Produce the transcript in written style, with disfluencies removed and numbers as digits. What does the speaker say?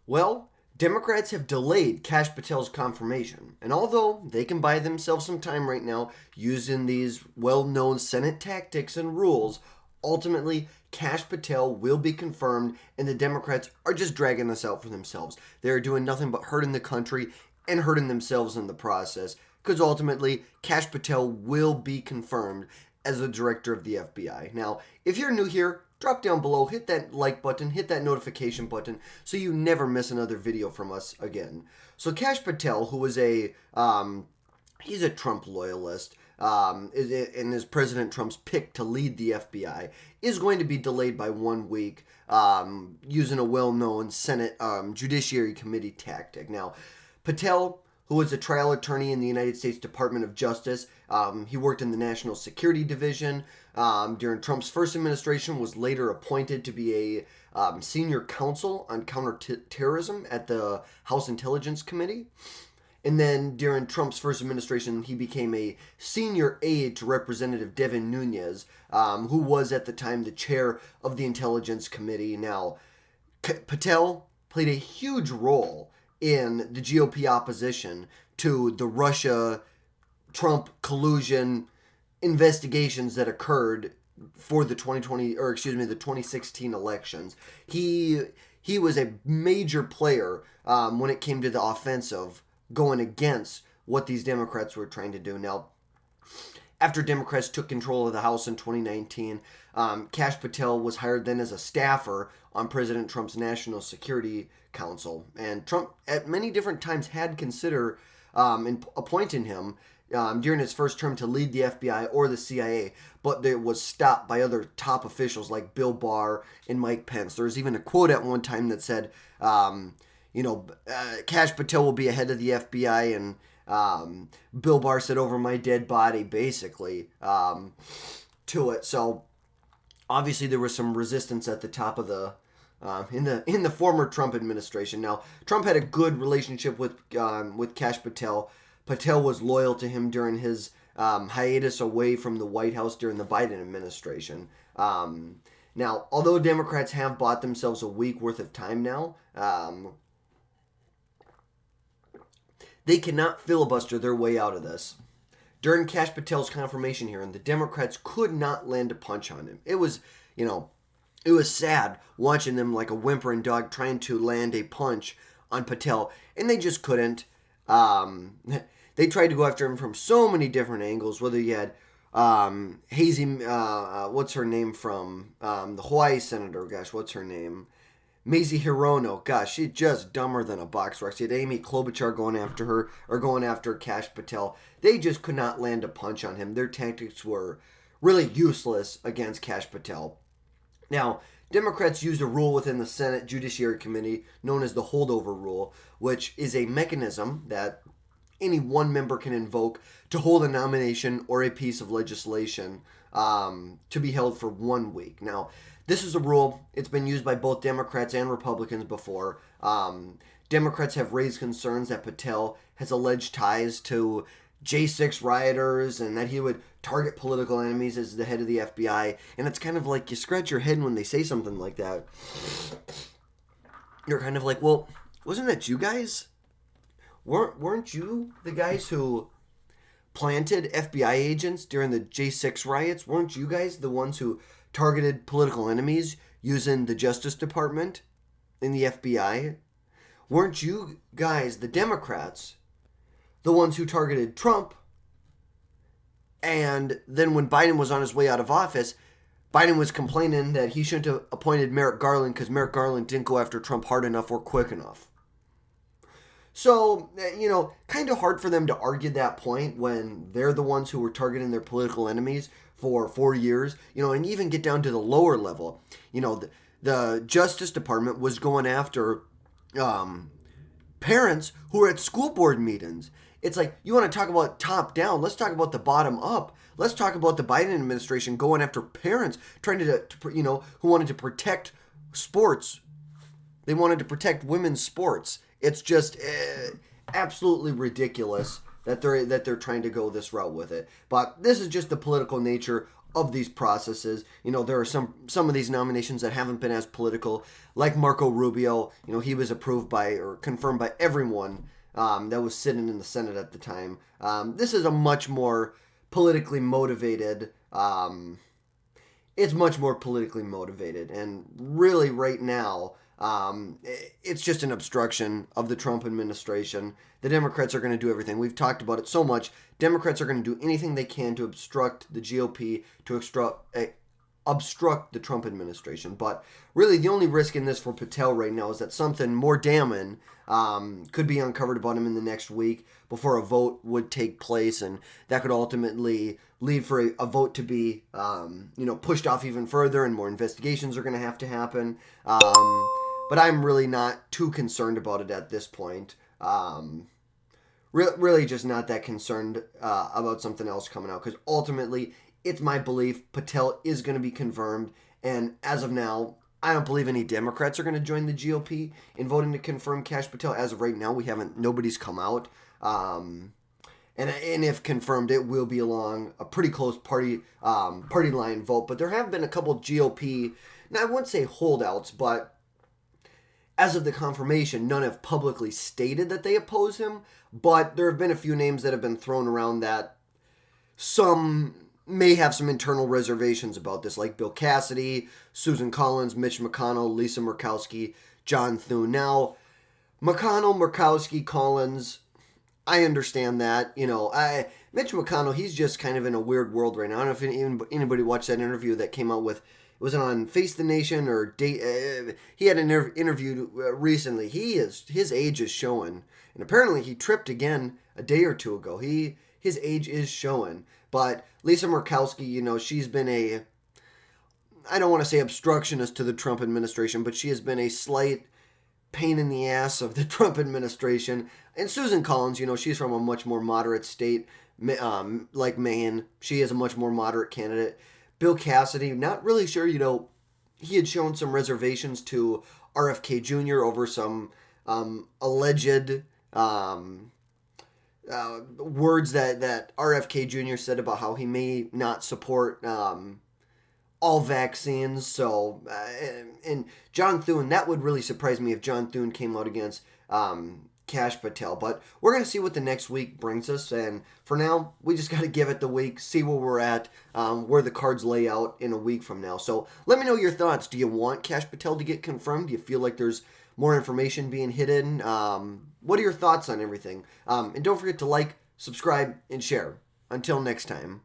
Well, Democrats have delayed Kash Patel's confirmation, and although they can buy themselves some time right now using these well-known Senate tactics and rules, ultimately Kash Patel will be confirmed, and the Democrats are just dragging this out for themselves. They're doing nothing but hurting the country and hurting themselves in the process, because ultimately Kash Patel will be confirmed as the director of the FBI. Now, if you're new here, drop down below, hit that like button, hit that notification button, so you never miss another video from us again. So Kash Patel, who is he's a Trump loyalist, and is President Trump's pick to lead the FBI, is going to be delayed by 1 week using a well-known Senate Judiciary Committee tactic. Now, Patel, who was a trial attorney in the United States Department of Justice. He worked in the National Security Division during Trump's first administration, was later appointed to be a senior counsel on counterterrorism at the House Intelligence Committee. And then during Trump's first administration, he became a senior aide to Representative Devin Nunes, who was at the time the chair of the Intelligence Committee. Now, Patel played a huge role in the GOP opposition to the Russia-Trump collusion investigations that occurred for the 2016 elections. He was a major player when it came to the offensive, going against what these Democrats were trying to do. Now, after Democrats took control of the House in 2019, Kash Patel was hired then as a staffer on President Trump's National Security Council. And Trump, at many different times, had considered appointing him during his first term to lead the FBI or the CIA, but it was stopped by other top officials like Bill Barr and Mike Pence. There was even a quote at one time that said, Kash Patel will be ahead of the FBI, and Bill Barr said, over my dead body, basically, to it. So obviously there was some resistance at the top of the in the former Trump administration. Now, Trump had a good relationship with Kash Patel. Patel was loyal to him during his hiatus away from the White House during the Biden administration. Now, although Democrats have bought themselves a week worth of time now, they cannot filibuster their way out of this. During Kash Patel's confirmation hearing, the Democrats could not land a punch on him. It was sad watching them like a whimpering dog trying to land a punch on Patel, and they just couldn't. They tried to go after him from so many different angles, whether you had Hazy, what's her name from the Hawaii senator, gosh, what's her name? Mazie Hirono, gosh, she's just dumber than a box rock. She had Amy Klobuchar going after her, or going after Kash Patel. They just could not land a punch on him. Their tactics were really useless against Kash Patel. Now, Democrats used a rule within the Senate Judiciary Committee known as the holdover rule, which is a mechanism that any one member can invoke to hold a nomination or a piece of legislation to be held for 1 week. Now, this is a rule. It's been used by both Democrats and Republicans before. Democrats have raised concerns that Patel has alleged ties to J6 rioters and that he would target political enemies as the head of the FBI. And it's kind of like you scratch your head when they say something like that. You're kind of like, well, wasn't that you guys? Weren't you the guys who planted FBI agents during the J6 riots? Weren't you guys the ones who targeted political enemies using the Justice Department and the FBI? Weren't you guys, the Democrats, the ones who targeted Trump? And then when Biden was on his way out of office, Biden was complaining that he shouldn't have appointed Merrick Garland because Merrick Garland didn't go after Trump hard enough or quick enough. So, kind of hard for them to argue that point when they're the ones who were targeting their political enemies for 4 years, and even get down to the lower level. The Justice Department was going after parents who were at school board meetings. It's like, you want to talk about top down, let's talk about the bottom up. Let's talk about the Biden administration going after parents trying to who wanted to protect sports. They wanted to protect women's sports. It's just absolutely ridiculous that they're trying to go this route with it. But this is just the political nature of these processes. There are some of these nominations that haven't been as political, like Marco Rubio. He was approved by or confirmed by everyone that was sitting in the Senate at the time. This is a much more politically motivated. It's much more politically motivated, and really, right now, it's just an obstruction of the Trump administration. The Democrats are going to do everything. We've talked about it so much. Democrats are going to do anything they can to obstruct the GOP, to obstruct the Trump administration. But really, the only risk in this for Patel right now is that something more damning could be uncovered about him in the next week before a vote would take place, and that could ultimately lead for a vote to be, pushed off even further, and more investigations are going to have to happen. But I'm really not too concerned about it at this point. Really just not that concerned about something else coming out, because ultimately, it's my belief Patel is going to be confirmed, and as of now, I don't believe any Democrats are going to join the GOP in voting to confirm Kash Patel. As of right now, nobody's come out. And if confirmed, it will be along a pretty close party line vote. But there have been a couple of GOP, now I wouldn't say holdouts, but as of the confirmation, none have publicly stated that they oppose him. But there have been a few names that have been thrown around that some may have some internal reservations about this, like Bill Cassidy, Susan Collins, Mitch McConnell, Lisa Murkowski, John Thune. Now, McConnell, Murkowski, Collins, I understand that. Mitch McConnell, he's just kind of in a weird world right now. I don't know if anybody watched that interview that came out with, was it on Face the Nation or he had an interview recently. His age is showing, and apparently he tripped again a day or two ago. His age is showing. But Lisa Murkowski, she's been I don't want to say obstructionist to the Trump administration, but she has been a slight pain in the ass of the Trump administration. And Susan Collins, she's from a much more moderate state, like Maine. She is a much more moderate candidate. Bill Cassidy, not really sure, he had shown some reservations to RFK Jr. over some alleged words that RFK Jr. said about how he may not support all vaccines. So, and John Thune, that would really surprise me if John Thune came out against Kash Patel. But we're going to see what the next week brings us. And for now, we just got to give it the week, see where we're at, where the cards lay out in a week from now. So let me know your thoughts. Do you want Kash Patel to get confirmed? Do you feel like there's more information being hidden? What are your thoughts on everything? And don't forget to like, subscribe, and share. Until next time.